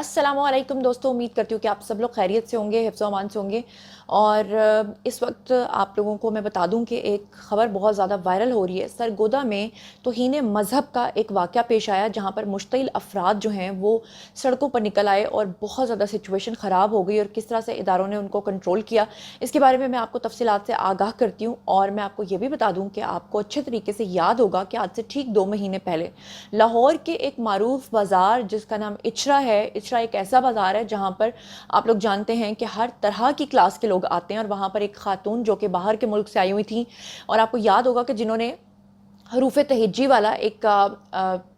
अस्सलाम वालेकुम दोस्तों, उम्मीद करती हूँ कि आप सब लोग खैरियत से होंगे, हिफ्ज़ व अमान से होंगे। और इस वक्त आप लोगों को मैं बता दूँ कि एक ख़बर बहुत ज़्यादा वायरल हो रही है। सरगोदा में तौहीन मज़हब का एक वाक़या पेश आया, जहाँ पर मुश्तिल अफ़राद जो हैं वो सड़कों पर निकल आए और बहुत ज़्यादा सिचुएशन ख़राब हो गई और किस तरह से इदारों ने उनको कंट्रोल किया, इसके बारे में मैं आपको तफ़सीलात से आगाह करती हूँ। और मैं आपको ये भी बता दूँ कि आपको अच्छे तरीके से याद होगा कि आज से ठीक 2 महीने पहले लाहौर के एक मारूफ बाज़ार जिसका नाम इचरा है, इचरा एक ऐसा बाज़ार है जहाँ पर आप लोग जानते हैं कि हर तरह की क्लास के लोग आते हैं। और वहाँ पर एक खातून जो कि बाहर के मुल्क से आई हुई थी, और आपको याद होगा कि जिन्होंने हरूफ तहज्जी वाला एक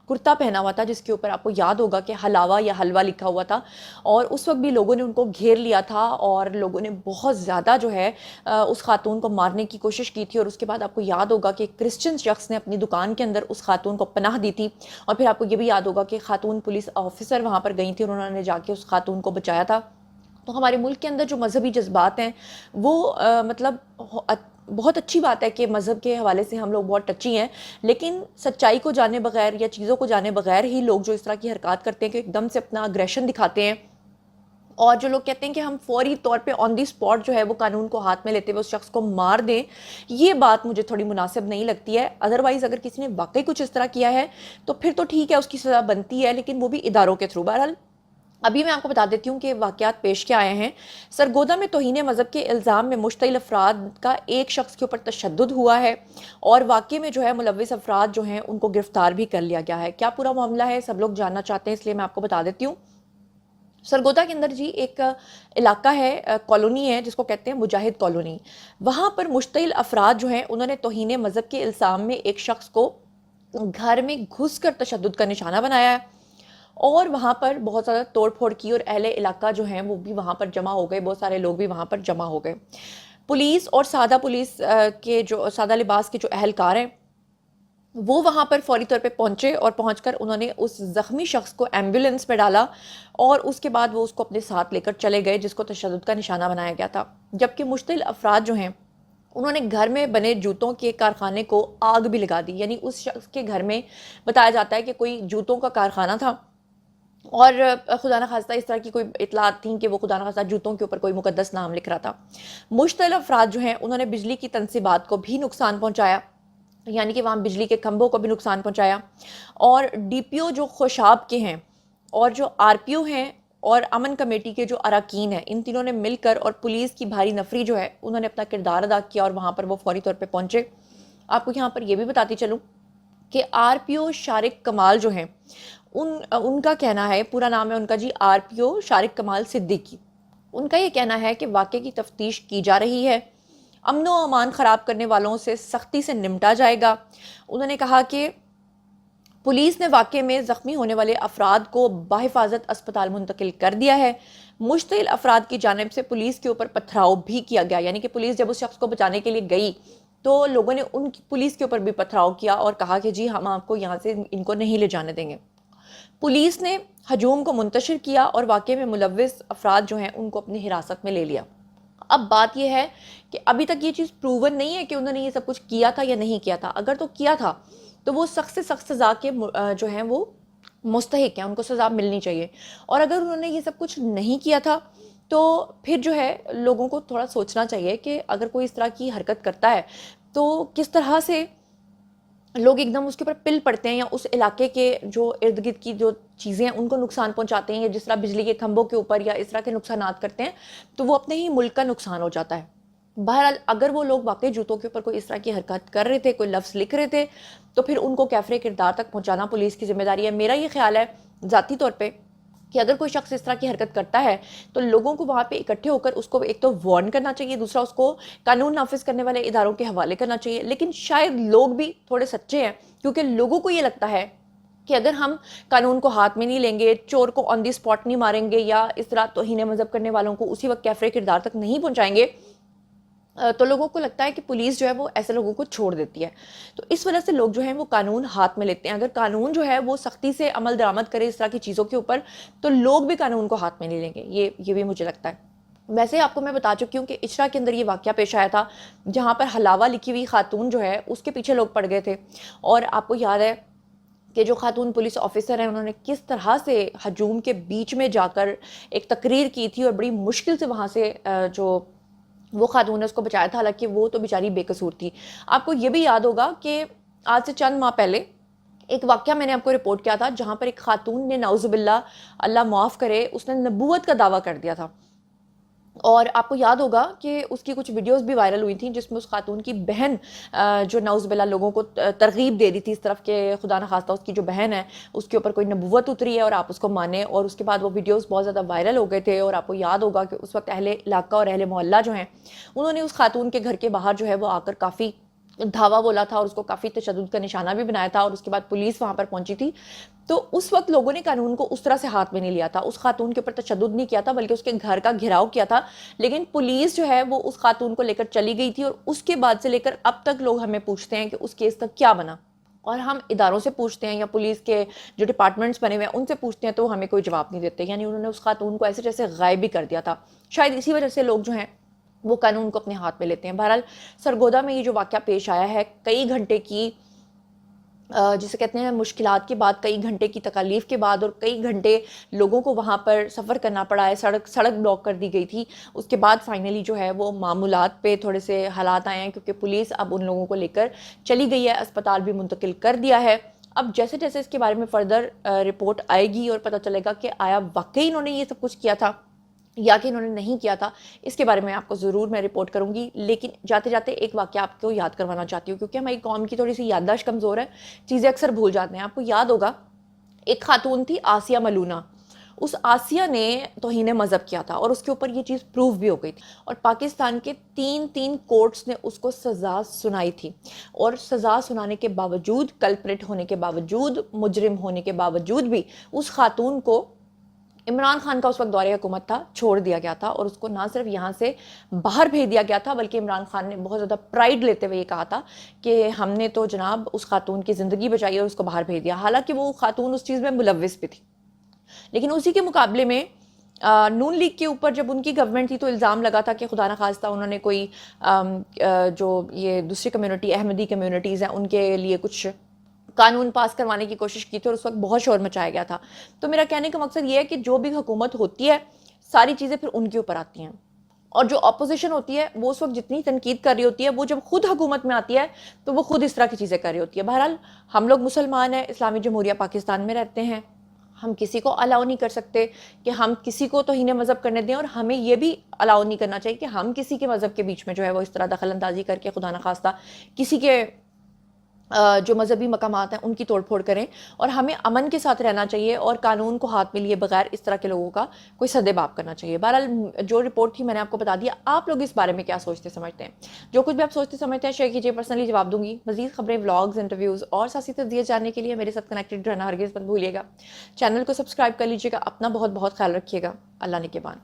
कुर्ता पहना हुआ था, जिसके ऊपर आपको याद होगा कि हलावा या हलवा लिखा हुआ था। और उस वक्त भी लोगों ने उनको घेर लिया था और लोगों ने बहुत ज़्यादा जो है उस खातून को मारने की कोशिश की थी। और उसके बाद आपको याद होगा कि एक क्रिश्चियन शख्स ने अपनी दुकान के अंदर उस खातून को पनाह दी थी। और फिर आपको ये भी याद होगा कि खातून पुलिस ऑफिसर वहाँ पर गई थी और उन्होंने जाके उस खातून को बचाया था। तो हमारे मुल्क के अंदर जो मजहबी जज्बात हैं वो मतलब बहुत अच्छी बात है कि मज़हब के हवाले से हम लोग बहुत टची हैं, लेकिन सच्चाई को जाने बगैर या चीज़ों को जाने बगैर ही लोग जो इस तरह की हरकत करते हैं कि एकदम से अपना अग्रेशन दिखाते हैं, और जो लोग कहते हैं कि हम फौरी तौर पे ऑन दी स्पॉट जो है वो कानून को हाथ में लेते हुए उस शख्स को मार दें, ये बात मुझे थोड़ी मुनासिब नहीं लगती है। अदरवाइज़ अगर किसी ने वाकई कुछ इस तरह किया है तो फिर तो ठीक है, उसकी सज़ा बनती है, लेकिन वो भी इदारों के थ्रू। बहरहाल अभी मैं आपको बता देती हूँ कि वाक़यात पेश क्या आए हैं। सरगोदा में तौहीन मज़हब के इल्ज़ाम में मुश्तिल अफराद का एक शख्स के ऊपर तशद्दुद हुआ है, और वाक़े में जो है मुलव्विस अफराद जो हैं उनको गिरफ़्तार भी कर लिया गया है। क्या पूरा मामला है, सब लोग जानना चाहते हैं, इसलिए मैं आपको बता देती हूँ। सरगोदा के अंदर जी एक इलाका है, कॉलोनी है जिसको कहते हैं मुजाहिद कॉलोनी। वहाँ पर मुश्तिल अफराद जो हैं उन्होंने तौहीन मज़हब के इल्ज़ाम में एक शख्स को घर में घुस कर तशद्दुद का निशाना बनाया है, और वहाँ पर बहुत ज़्यादा तोड़ फोड़ की, और अहले इलाका जो हैं वो भी वहाँ पर जमा हो गए, बहुत सारे लोग भी वहाँ पर जमा हो गए। पुलिस और सादा पुलिस के जो सादा लिबास के जो अहलकार हैं वो वहाँ पर फौरी तौर पे पहुँचे, और पहुँचकर उन्होंने उस ज़ख्मी शख्स को एम्बुलेंस में डाला, और उसके बाद वो उसको अपने साथ लेकर चले गए जिसको तशद्दुद का निशाना बनाया गया था। जबकि मुश्तिल अफराद जो हैं उन्होंने घर में बने जूतों के कारखाने को आग भी लगा दी। यानी उस शख्स के घर में बताया जाता है कि कोई जूतों का कारखाना था, और खुदा न खास्ता इस तरह की कोई इतलात थी कि वो खुदा न खास्ता जूतों के ऊपर कोई मुकद्दस नाम लिख रहा था। मुश्तिल अफराद जो हैं उन्होंने बिजली की तनसीबात को भी नुकसान पहुँचाया, यानी कि वहाँ बिजली के खंभों को भी नुकसान पहुँचाया। और डीपीओ जो खुशाब के हैं, और जो आरपीओ हैं, और अमन कमेटी के जो अरकान हैं, इन तीनों ने मिलकर और पुलिस की भारी नफरी जो है उन्होंने अपना किरदार अदा किया, और वहाँ पर वो फौरी तौर पर पहुँचे। आपको यहाँ पर यह भी बताती चलूँ कि आरपीओ शारिक कमाल जो हैं उनका कहना है, पूरा नाम है उनका जी आरपीओ शारिक कमाल सिद्दीकी। उनका ये कहना है कि वाक़े की तफ्तीश की जा रही है, अमन व अमान ख़राब करने वालों से सख्ती से निपटा जाएगा। उन्होंने कहा कि पुलिस ने वाक़े में ज़ख्मी होने वाले अफराद को बाहिफाजत अस्पताल मुंतकिल कर दिया है। मुश्तिल अफराद की जानिब से पुलिस के ऊपर पथराव भी किया गया, यानी कि पुलिस जब उस शख्स को बचाने के लिए गई तो लोगों ने उन पुलिस के ऊपर भी पथराव किया और कहा कि जी हम आपको यहाँ से इनको नहीं ले जाने देंगे। पुलिस ने हजूम को मुंतशिर किया और वाक़े में मुलव्विस अफराद जो हैं उनको अपनी हिरासत में ले लिया। अब बात यह है कि अभी तक ये चीज़ प्रूवन नहीं है कि उन्होंने ये सब कुछ किया था या नहीं किया था। अगर तो किया था तो वो सख्त से सख्त सज़ा के जो हैं वो मुस्तहिक हैं, उनको सज़ा मिलनी चाहिए। और अगर उन्होंने ये सब कुछ नहीं किया था तो फिर जो है लोगों को थोड़ा सोचना चाहिए कि अगर कोई इस तरह की हरकत करता है तो किस तरह से लोग एकदम उसके ऊपर पिल पड़ते हैं, या उस इलाके के जो इर्द गिर्द की जो चीज़ें हैं उनको नुकसान पहुंचाते हैं, या जिस तरह बिजली के खंभों के ऊपर या इस तरह के नुकसानात करते हैं, तो वो अपने ही मुल्क का नुकसान हो जाता है। बहरहाल अगर वो लोग वाकई जूतों के ऊपर कोई इस तरह की हरकत कर रहे थे, कोई लफ्ज़ लिख रहे थे, तो फिर उनको कैफरे किरदार तक पहुँचाना पुलिस की जिम्मेदारी है। मेरा ये ख्याल है ज़ाती तौर पर कि अगर कोई शख्स इस तरह की हरकत करता है तो लोगों को वहाँ पे इकट्ठे होकर उसको एक तो वार्न करना चाहिए, दूसरा उसको कानून नाफिज करने वाले इदारों के हवाले करना चाहिए। लेकिन शायद लोग भी थोड़े सच्चे हैं, क्योंकि लोगों को ये लगता है कि अगर हम कानून को हाथ में नहीं लेंगे, चोर को ऑन दी स्पॉट नहीं मारेंगे, या इस तरह तौहीन मज़हब करने वालों को उसी वक्त कैफरे किरदार तक नहीं पहुँचाएंगे, तो लोगों को लगता है कि पुलिस जो है वो ऐसे लोगों को छोड़ देती है। तो इस वजह से लोग जो हैं वो कानून हाथ में लेते हैं। अगर कानून जो है वो सख्ती से अमल दरामद करे इस तरह की चीज़ों के ऊपर, तो लोग भी कानून को हाथ में नहीं लेंगे। ये भी मुझे लगता है। वैसे आपको मैं बता चुकी हूँ कि इचरा के अंदर ये वाक़या पेश आया था, जहाँ पर हलावा लिखी हुई खातून जो है उसके पीछे लोग पड़ गए थे। और आपको याद है کہ جو خاتون پولیس آفیسر ہیں انہوں نے کس طرح سے ہجوم کے بیچ میں جا کر ایک تقریر کی تھی اور بڑی مشکل سے وہاں سے جو وہ خاتون نے اس کو بچایا تھا، حالانکہ وہ تو بیچاری بے قصور تھی۔ آپ کو یہ بھی یاد ہوگا کہ آج سے چند ماہ پہلے ایک واقعہ میں نے آپ کو رپورٹ کیا تھا جہاں پر ایک خاتون نے نعوذ باللہ، اللہ معاف کرے، اس نے نبوت کا دعویٰ کر دیا تھا، اور آپ کو یاد ہوگا کہ اس کی کچھ ویڈیوز بھی وائرل ہوئی تھیں جس میں اس خاتون کی بہن جو نعوذ باللہ لوگوں کو ترغیب دے رہی تھی اس طرف کہ خدا نخواستہ اس کی جو بہن ہے اس کے اوپر کوئی نبوت اتری ہے اور آپ اس کو مانیں، اور اس کے بعد وہ ویڈیوز بہت زیادہ وائرل ہو گئے تھے۔ اور آپ کو یاد ہوگا کہ اس وقت اہل علاقہ اور اہل محلہ جو ہیں انہوں نے اس خاتون کے گھر کے باہر جو ہے وہ آ کر کافی دھاوا بولا تھا اور اس کو کافی تشدد کا نشانہ بھی بنایا تھا، اور اس کے بعد پولیس وہاں پر پہنچی تھی۔ تو اس وقت لوگوں نے قانون کو اس طرح سے ہاتھ میں نہیں لیا تھا، اس خاتون کے اوپر تشدد نہیں کیا تھا، بلکہ اس کے گھر کا گھراؤ کیا تھا۔ لیکن پولیس جو ہے وہ اس خاتون کو لے کر چلی گئی تھی، اور اس کے بعد سے لے کر اب تک لوگ ہمیں پوچھتے ہیں کہ اس کیس کا کیا بنا، اور ہم اداروں سے پوچھتے ہیں یا پولیس کے جو ڈپارٹمنٹس بنے ہوئے ہیں ان سے پوچھتے ہیں تو ہمیں کوئی جواب نہیں دیتے۔ یعنی انہوں نے اس خاتون کو ایسے جیسے غائب بھی کر دیا تھا۔ شاید اسی وجہ سے لوگ جو ہیں وہ قانون کو اپنے ہاتھ میں لیتے ہیں۔ بہرحال سرگودا میں یہ جو واقعہ پیش آیا ہے، کئی گھنٹے کی جسے کہتے ہیں مشکلات کے بعد، کئی گھنٹے کی تکالیف کے بعد، اور کئی گھنٹے لوگوں کو وہاں پر سفر کرنا پڑا ہے، سڑک بلاک کر دی گئی تھی، اس کے بعد فائنلی جو ہے وہ معمولات پہ تھوڑے سے حالات آئے ہیں، کیونکہ پولیس اب ان لوگوں کو لے کر چلی گئی ہے، اسپتال بھی منتقل کر دیا ہے۔ اب جیسے جیسے اس کے بارے میں فردر رپورٹ آئے گی اور پتہ چلے گا کہ آیا واقعی انہوں نے یہ سب کچھ کیا تھا یا کہ انہوں نے نہیں کیا تھا، اس کے بارے میں آپ کو ضرور میں رپورٹ کروں گی۔ لیکن جاتے جاتے ایک واقعہ آپ کو یاد کروانا چاہتی ہوں، کیونکہ ہماری قوم کی تھوڑی سی یادداشت کمزور ہے، چیزیں اکثر بھول جاتے ہیں۔ آپ کو یاد ہوگا ایک خاتون تھی آسیہ ملونہ، اس آسیہ نے توہین مذہب کیا تھا اور اس کے اوپر یہ چیز پروف بھی ہو گئی تھی، اور پاکستان کے تین کورٹس نے اس کو سزا سنائی تھی، اور سزا سنانے کے باوجود، کلپریٹ ہونے کے باوجود، مجرم ہونے کے باوجود بھی اس خاتون کو، عمران خان کا اس وقت دور حکومت تھا، چھوڑ دیا گیا تھا، اور اس کو نہ صرف یہاں سے باہر بھیج دیا گیا تھا بلکہ عمران خان نے بہت زیادہ پرائیڈ لیتے ہوئے یہ کہا تھا کہ ہم نے تو جناب اس خاتون کی زندگی بچائی اور اس کو باہر بھیج دیا، حالانکہ وہ خاتون اس چیز میں ملوث بھی تھی۔ لیکن اسی کے مقابلے میں نون لیگ کے اوپر جب ان کی گورنمنٹ تھی تو الزام لگا تھا کہ خدا نخواستہ انہوں نے کوئی جو یہ دوسری کمیونٹی، احمدی کمیونٹیز ہیں، ان کے لیے کچھ قانون پاس کروانے کی کوشش کی تھی، اور اس وقت بہت شور مچایا گیا تھا۔ تو میرا کہنے کا مقصد یہ ہے کہ جو بھی حکومت ہوتی ہے ساری چیزیں پھر ان کے اوپر آتی ہیں، اور جو اپوزیشن ہوتی ہے وہ اس وقت جتنی تنقید کر رہی ہوتی ہے، وہ جب خود حکومت میں آتی ہے تو وہ خود اس طرح کی چیزیں کر رہی ہوتی ہے۔ بہرحال ہم لوگ مسلمان ہیں، اسلامی جمہوریہ پاکستان میں رہتے ہیں، ہم کسی کو الاؤ نہیں کر سکتے کہ ہم کسی کو توہین مذہب کرنے دیں، اور ہمیں یہ بھی الاؤ نہیں کرنا چاہیے کہ ہم کسی کے مذہب کے بیچ میں جو ہے وہ اس طرح دخل اندازی کر کے خدا نخواستہ کسی کے جو مذہبی مقامات ہیں ان کی توڑ پھوڑ کریں، اور ہمیں امن کے ساتھ رہنا چاہیے اور قانون کو ہاتھ میں لیے بغیر اس طرح کے لوگوں کا کوئی سد باب کرنا چاہیے۔ بہرحال جو رپورٹ تھی میں نے آپ کو بتا دیا، آپ لوگ اس بارے میں کیا سوچتے سمجھتے ہیں؟ جو کچھ بھی آپ سوچتے سمجھتے ہیں شیئر کیجیے، پرسنلی جواب دوں گی۔ مزید خبریں، ولاگز، انٹرویوز اور سیاسی تجزیے جاننے کے لیے میرے ساتھ کنیکٹڈ رہنا ہرگز مت بھولیے گا۔ چینل کو سبسکرائب کر لیجیے گا۔ اپنا بہت بہت خیال رکھیے گا۔ اللہ نگہبان۔